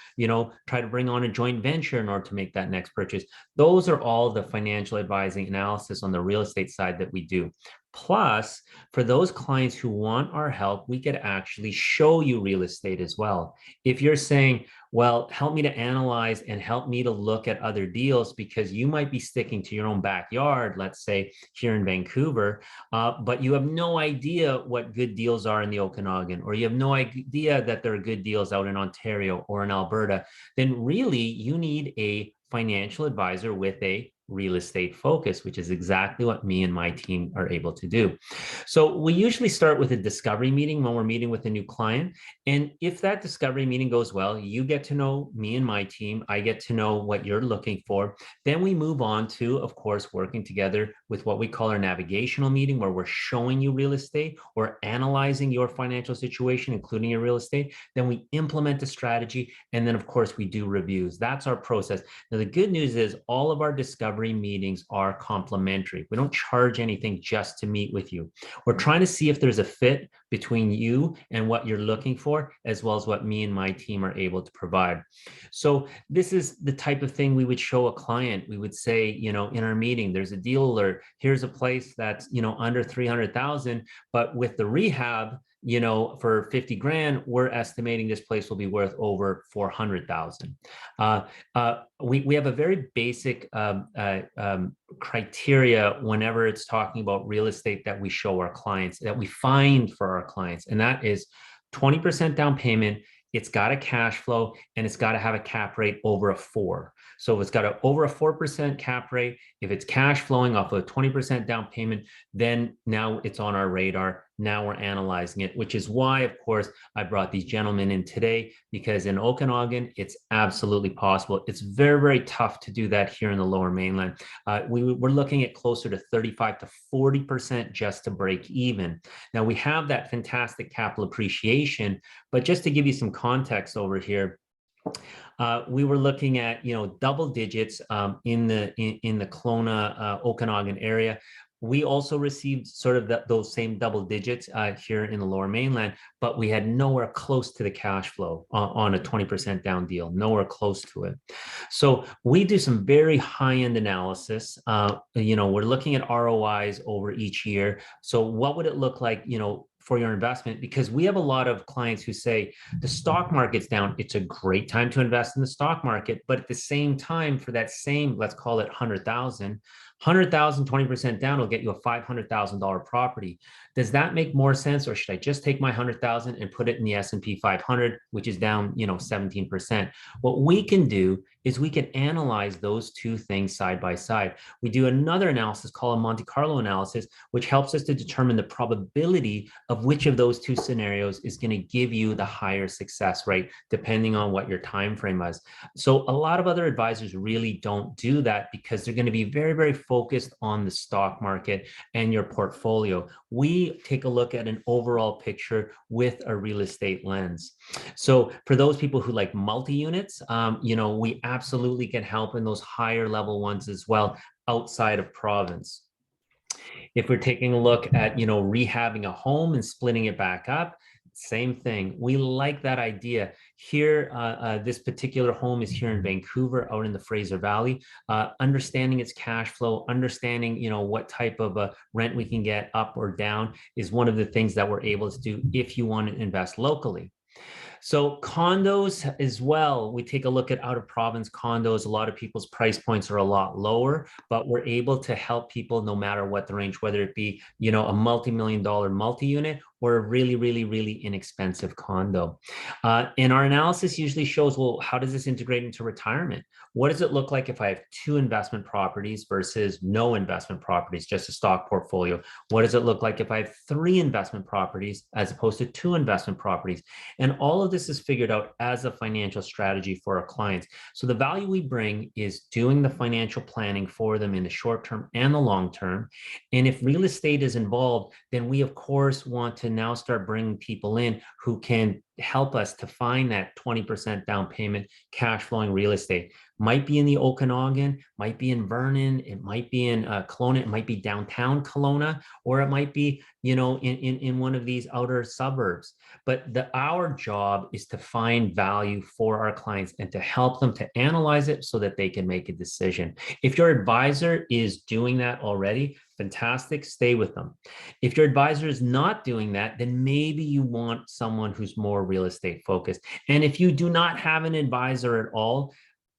try to bring on a joint venture in order to make that next purchase? Those are all the financial advising analysis on the real estate side that we do. Plus, for those clients who want our help, we could actually show you real estate as well. If you're saying, well, help me to analyze and help me to look at other deals, because you might be sticking to your own backyard, let's say here in Vancouver, but you have no idea what good deals are in the Okanagan, or you have no idea that there are good deals out in Ontario or in Alberta, then really you need a financial advisor with a real estate focused, which is exactly what me and my team are able to do. So we usually start with a discovery meeting when we're meeting with a new client. And if that discovery meeting goes well, you get to know me and my team, I get to know what you're looking for. Then we move on to, of course, working together with what we call our navigational meeting, where we're showing you real estate or analyzing your financial situation, including your real estate. Then we implement a strategy. And then, of course, we do reviews. That's our process. Now, the good news is all of our discovery meetings are complimentary. We don't charge anything just to meet with you. We're trying to see if there's a fit between you and what you're looking for, as well as what me and my team are able to provide. So this is the type of thing we would show a client. We would say, in our meeting, there's a deal alert. Here's a place that's, under 300,000, but with the rehab, for 50 grand, we're estimating this place will be worth over 400,000. We have a very basic criteria whenever it's talking about real estate that we show our clients, that we find for our clients, and that is 20% down payment. It's got a cash flow, and it's got to have a cap rate over a 4. So if it's got over a 4% cap rate, if it's cash flowing off of a 20% down payment, then now it's on our radar. Now we're analyzing it, which is why, of course, I brought these gentlemen in today, because in Okanagan, it's absolutely possible. It's very, very tough to do that here in the Lower Mainland. We're looking at closer to 35 to 40% just to break even. Now, we have that fantastic capital appreciation, but just to give you some context over here, we were looking at double digits in the Kelowna Okanagan area. We also received sort of those same double digits here in the Lower Mainland, but we had nowhere close to the cash flow on a 20% down deal, nowhere close to it. So we do some very high-end analysis. We're looking at ROIs over each year. So what would it look like, for your investment? Because we have a lot of clients who say the stock market's down. It's a great time to invest in the stock market, but at the same time, for that same, let's call it 100,000, 20% down will get you a $500,000 property. Does that make more sense, or should I just take my 100,000 and put it in the S&P 500, which is down, 17%? What we can do is we can analyze those two things side by side. We do another analysis called a Monte Carlo analysis, which helps us to determine the probability of which of those two scenarios is going to give you the higher success rate, depending on what your time frame is. So a lot of other advisors really don't do that because they're going to be very, very focused on the stock market and your portfolio. We take a look at an overall picture with a real estate lens. So for those people who like multi-units, we absolutely can help in those higher level ones as well, outside of province. If we're taking a look at, rehabbing a home and splitting it back up, same thing. We like that idea. Here, this particular home is here in Vancouver, out in the Fraser Valley. Understanding its cash flow, understanding, what type of rent we can get up or down is one of the things that we're able to do if you want to invest locally. So condos as well, we take a look at out of province condos. A lot of people's price points are a lot lower, but we're able to help people no matter what the range, whether it be, a multi-million-dollar multi-unit or a really, really, really inexpensive condo. And our analysis usually shows, well, how does this integrate into retirement? What does it look like if I have 2 investment properties versus no investment properties, just a stock portfolio? What does it look like if I have 3 investment properties as opposed to 2 investment properties? And all of this is figured out as a financial strategy for our clients. So the value we bring is doing the financial planning for them in the short term and the long term. And if real estate is involved, then we, of course, want to now start bringing people in who can help us to find that 20% down payment cash flowing real estate. Might be in the Okanagan, might be in Vernon, it might be in Kelowna, it might be downtown Kelowna, or it might be, in one of these outer suburbs. But our job is to find value for our clients and to help them to analyze it so that they can make a decision. If your advisor is doing that already, fantastic, stay with them. If your advisor is not doing that, then maybe you want someone who's more real estate focused. And if you do not have an advisor at all,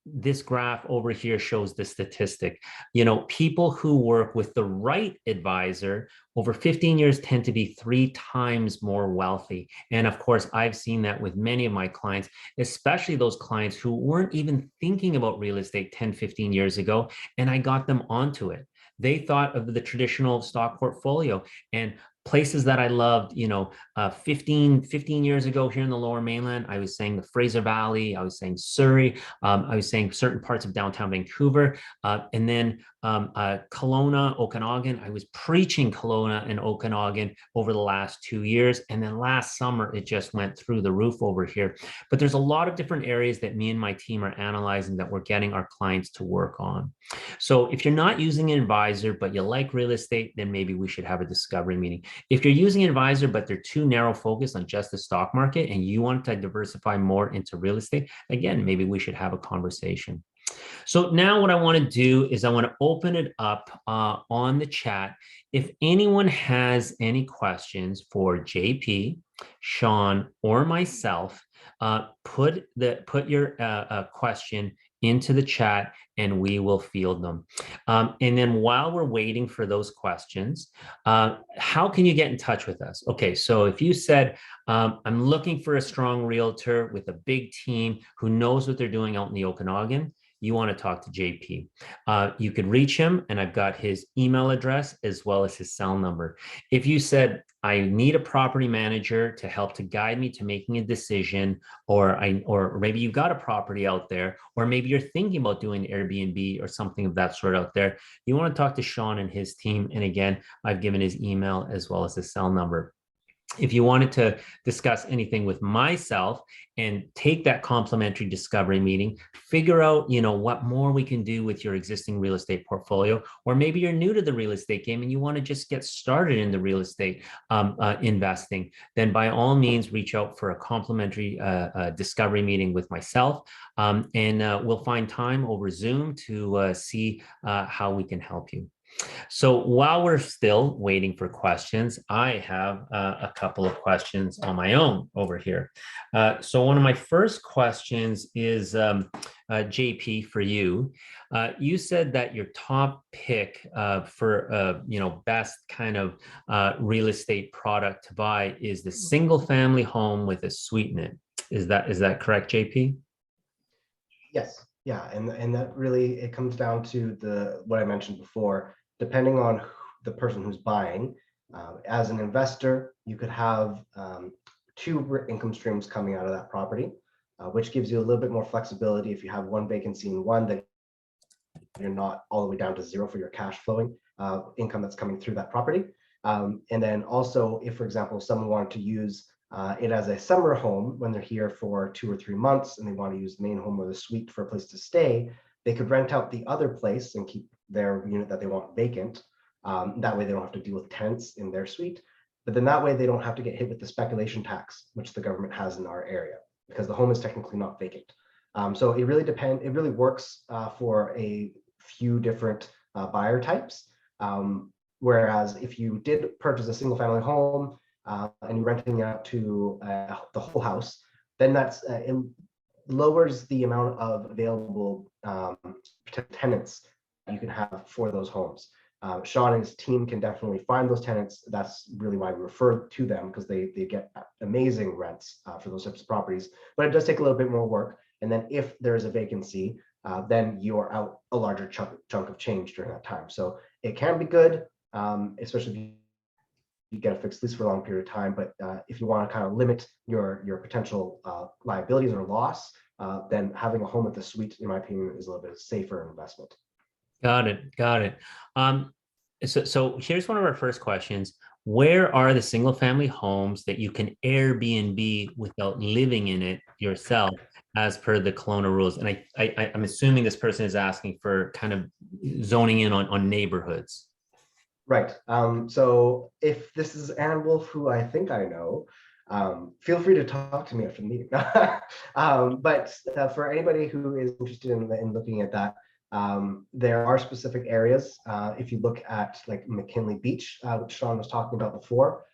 this graph over here shows the statistic. You know, people who work with the right advisor over 15 years tend to be 3 times more wealthy. And of course, I've seen that with many of my clients, especially those clients who weren't even thinking about real estate 10, 15 years ago, and I got them onto it. They thought of the traditional stock portfolio and places that I loved, 15 years ago here in the Lower Mainland. I was saying the Fraser Valley, I was saying Surrey, I was saying certain parts of downtown Vancouver, and then Kelowna, Okanagan. I was preaching Kelowna and Okanagan over the last 2 years. And then last summer, it just went through the roof over here. But there's a lot of different areas that me and my team are analyzing that we're getting our clients to work on. So if you're not using an advisor, but you like real estate, then maybe we should have a discovery meeting. If you're using an advisor, but they're too narrow focused on just the stock market and you want to diversify more into real estate, again, maybe we should have a conversation. So now what I want to do is I want to open it up on the chat. If anyone has any questions for JP, Sean, or myself, put your question into the chat and we will field them. And then while we're waiting for those questions, how can you get in touch with us? Okay, so if you said, I'm looking for a strong realtor with a big team who knows what they're doing out in the Okanagan, you want to talk to JP. You could reach him, and I've got his email address as well as his cell number. If you said, I need a property manager to help to guide me to making a decision, or maybe you've got a property out there, or maybe you're thinking about doing Airbnb or something of that sort out there, you want to talk to Sean and his team. And again, I've given his email as well as his cell number. If you wanted to discuss anything with myself and take that complimentary discovery meeting, figure out, what more we can do with your existing real estate portfolio, or maybe you're new to the real estate game and you want to just get started in the real estate investing, then by all means, reach out for a complimentary discovery meeting with myself. And we'll find time over Zoom to see how we can help you. So while we're still waiting for questions, I have a couple of questions on my own over here. So one of my first questions is, JP, for you. You said that your top pick for best kind of real estate product to buy is the single family home with a suite in it. Is that correct, JP? Yes. Yeah. And that really, it comes down to what I mentioned before. Depending on the person who's buying, as an investor, you could have 2 income streams coming out of that property, which gives you a little bit more flexibility. If you have one vacancy in one, then you're not all the way down to 0 for your cash flowing income that's coming through that property. And then also, if, for example, someone wanted to use it as a summer home when they're here for 2 or 3 months and they want to use the main home or the suite for a place to stay, they could rent out the other place and keep their unit that they want vacant. That way they don't have to deal with tenants in their suite. But then that way they don't have to get hit with the speculation tax, which the government has in our area, because the home is technically not vacant. So it really depends. It really works for a few different buyer types. Whereas if you did purchase a single family home and you're renting it out to the whole house, then it lowers the amount of available tenants you can have for those homes. Sean and his team can definitely find those tenants. That's really why we refer to them, because they get amazing rents for those types of properties. But it does take a little bit more work. And then if there's a vacancy, then you're out a larger chunk of change during that time. So it can be good, especially if you get a fixed lease for a long period of time. But if you want to kind of limit your potential liabilities or loss, then having a home with a suite, in my opinion, is a little bit safer investment. Got it. So here's one of our first questions. Where are the single family homes that you can Airbnb without living in it yourself, as per the Kelowna rules? And I'm assuming this person is asking for kind of zoning in on neighborhoods. Right. So if this is Ann Wolf, who I think I know, feel free to talk to me after the meeting. But for anybody who is interested in looking at that, there are specific areas. If you look at like McKinley Beach, which Sean was talking about before,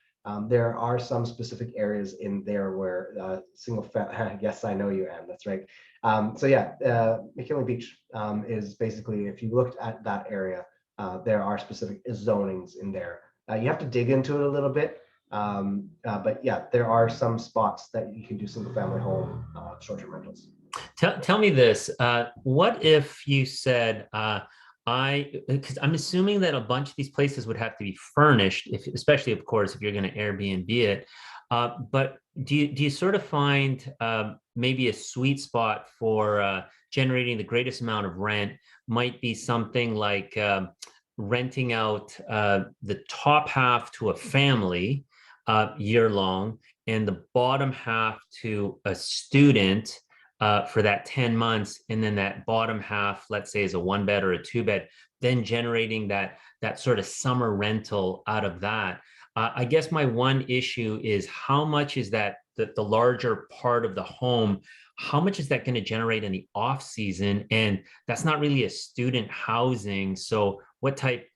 There are some specific areas in there where single family, yes, I know you, Anne, that's right. So yeah, McKinley Beach is basically, if you looked at that area, there are specific zonings in there. You have to dig into it a little bit, but yeah, there are some spots that you can do single family home short-term rentals. Tell me this, what if you said, because I'm assuming that a bunch of these places would have to be furnished, especially, of course, if you're going to Airbnb it. But do you sort of find maybe a sweet spot for generating the greatest amount of rent might be something like renting out the top half to a family year long, and the bottom half to a student for that 10 months, and then that bottom half, let's say, is a 1 bed or a 2 bed, then generating that sort of summer rental out of that. I guess my one issue is how much is that the larger part of the home, how much is that going to generate in the off season? And that's not really a student housing. So what type,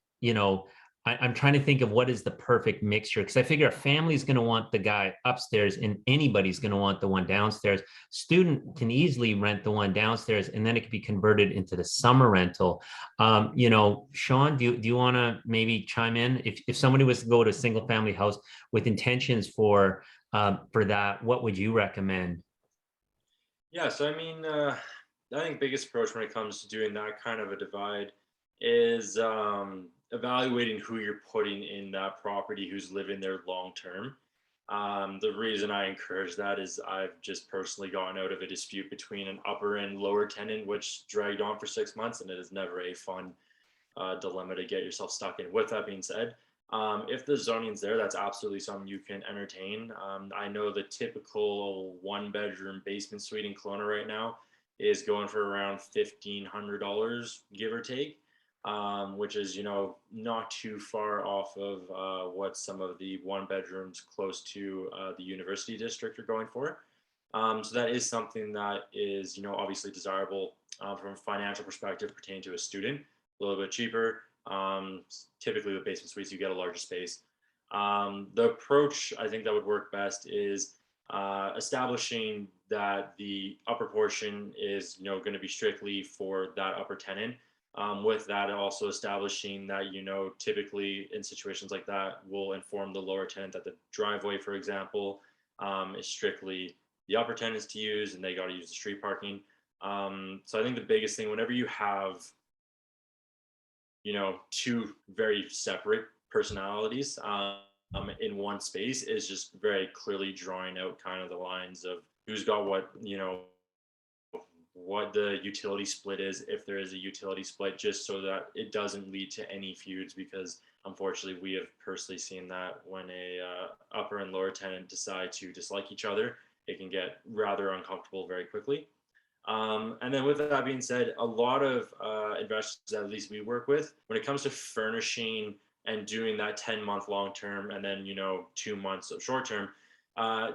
I'm trying to think of what is the perfect mixture, because I figure a family is going to want the guy upstairs and anybody's going to want the one downstairs. Student can easily rent the one downstairs, and then it could be converted into the summer rental. Sean, do you want to maybe chime in? If somebody was to go to a single family house with intentions for that, what would you recommend? Yeah, so I mean, I think biggest approach when it comes to doing that kind of a divide is evaluating who you're putting in that property, who's living there long term. The reason I encourage that is I've just personally gotten out of a dispute between an upper and lower tenant, which dragged on for 6 months, and it is never a fun dilemma to get yourself stuck in. With that being said, if the zoning's there, that's absolutely something you can entertain. I know the typical 1 bedroom basement suite in Kelowna right now is going for around $1,500, give or take, which is, not too far off of what some of the 1 bedrooms close to the university district are going for. So that is something that is, obviously desirable from a financial perspective pertaining to a student, a little bit cheaper. Typically with basement suites, you get a larger space. The approach I think that would work best is establishing that the upper portion is, going to be strictly for that upper tenant. With that, also establishing that, typically in situations like that, we'll inform the lower tenant that the driveway, for example, is strictly the upper tenants to use, and they got to use the street parking. So I think the biggest thing, whenever you have, two very separate personalities in one space, is just very clearly drawing out kind of the lines of who's got what, what the utility split is, if there is a utility split, just so that it doesn't lead to any feuds, because unfortunately we have personally seen that when a upper and lower tenant decide to dislike each other, it can get rather uncomfortable very quickly. And then with that being said, a lot of investors, at least we work with, when it comes to furnishing and doing that 10-month long-term and then, 2 months of short-term,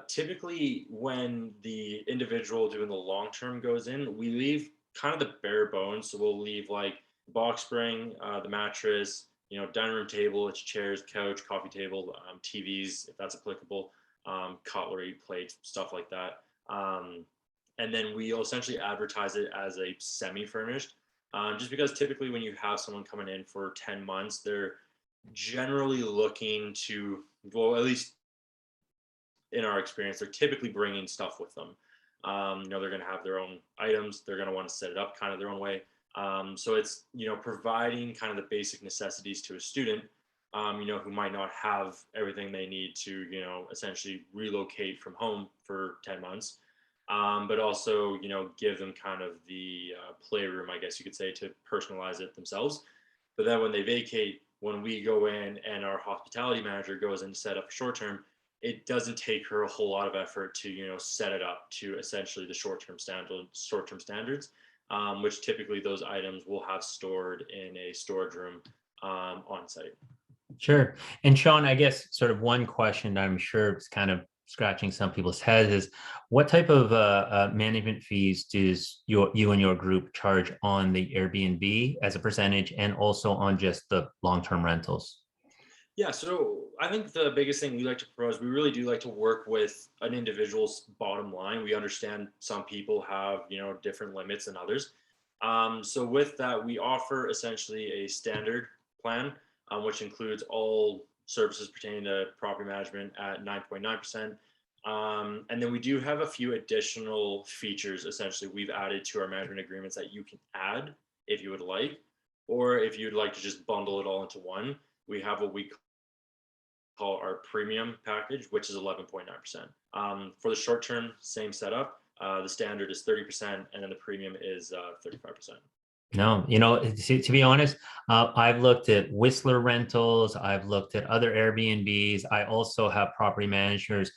typically when the individual doing the long-term goes in, we leave kind of the bare bones. So we'll leave like the box spring, the mattress, dining room table, its chairs, couch, coffee table, TVs, if that's applicable, cutlery, plates, stuff like that. And then we'll essentially advertise it as a semi-furnished, just because typically when you have someone coming in for 10 months, they're generally looking to, well, at least in our experience, they're typically bringing stuff with them. They're going to have their own items. They're going to want to set it up kind of their own way. So it's, providing kind of the basic necessities to a student, who might not have everything they need to, essentially relocate from home for 10 months. But also, give them kind of the playroom, I guess you could say, to personalize it themselves. But then when they vacate, when we go in and our hospitality manager goes in to set up short-term, it doesn't take her a whole lot of effort to, set it up to essentially the short-term standards, which typically those items will have stored in a storage room on site. Sure. And Sean, I guess sort of one question I'm sure it's kind of scratching some people's heads is, what type of management fees does you and your group charge on the Airbnb as a percentage, and also on just the long-term rentals? Yeah, so I think the biggest thing we like to propose, we really do like to work with an individual's bottom line. We understand some people have, different limits than others. So with that, we offer essentially a standard plan, which includes all services pertaining to property management at 9.9%. And then we do have a few additional features essentially we've added to our management agreements that you can add if you would like, or if you'd like to just bundle it all into one. We have what we call our premium package, which is 11.9%. For the short term, same setup. The standard is 30%, and then the premium is 35%. No, to be honest, I've looked at Whistler rentals. I've looked at other Airbnbs. I also have property managers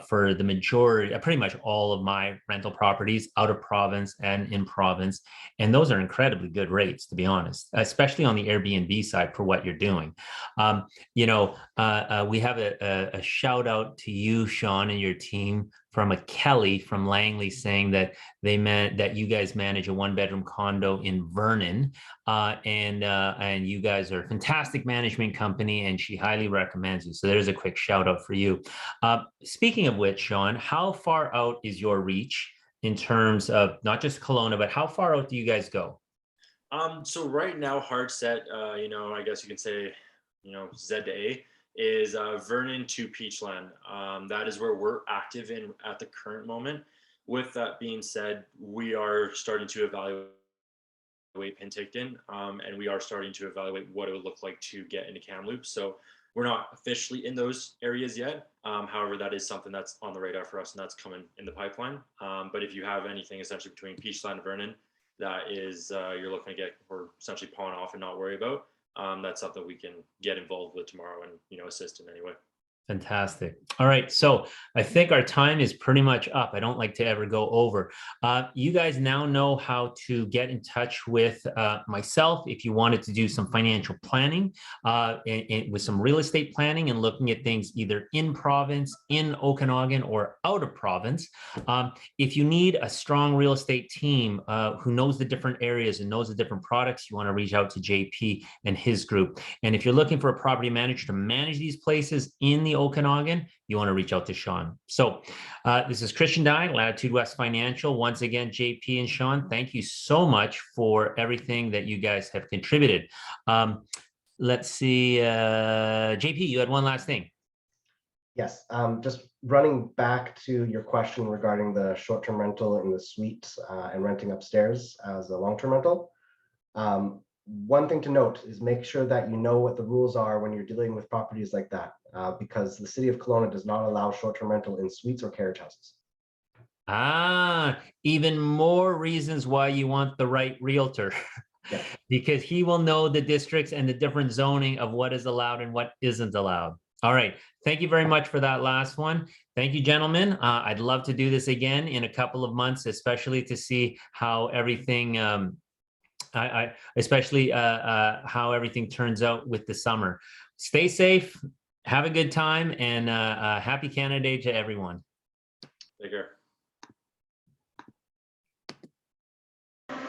for the majority, pretty much all of my rental properties out of province and in province. And those are incredibly good rates, to be honest, especially on the Airbnb side for what you're doing. We have a shout out to you, Sean, and your team from a Kelly from Langley saying that that you guys manage a one-bedroom condo in Vernon, and you guys are a fantastic management company, and she highly recommends you. So there's a quick shout out for you. Speaking of which, Sean, how far out is your reach in terms of not just Kelowna, but how far out do you guys go? So right now, hard set, I guess you can say, Z to A is Vernon to Peachland. That is where we're active in at the current moment. With that being said, we are starting to evaluate Penticton, and we are starting to evaluate what it would look like to get into Kamloops. So we're not officially in those areas yet. However, that is something that's on the radar for us, and that's coming in the pipeline. But if you have anything essentially between Peachland and Vernon that is you're looking to get or essentially pawn off and not worry about, that's something we can get involved with tomorrow and assist in any way. Fantastic. All right. So I think our time is pretty much up. I don't like to ever go over. You guys now know how to get in touch with myself if you wanted to do some financial planning with some real estate planning and looking at things either in province, in Okanagan, or out of province. If you need a strong real estate team who knows the different areas and knows the different products, you want to reach out to JP and his group. And if you're looking for a property manager to manage these places in the Okanagan, you want to reach out to Sean. So this is Christian Dye, Latitude West Financial. Once again, JP and Sean, thank you so much for everything that you guys have contributed. Let's see, JP, you had one last thing. Yes, just running back to your question regarding the short-term rental in the suites and renting upstairs as a long-term rental. One thing to note is make sure that you know what the rules are when you're dealing with properties like that, because the city of Kelowna does not allow short-term rental in suites or carriage houses. Even more reasons why you want the right realtor. Yeah. Because he will know the districts and the different zoning of what is allowed and what isn't allowed. All right. Thank you very much for that last one. Thank you, gentlemen. I'd love to do this again in a couple of months, especially to see how everything especially how everything turns out with the summer. Stay safe, have a good time, and happy Canada Day to everyone. Take care.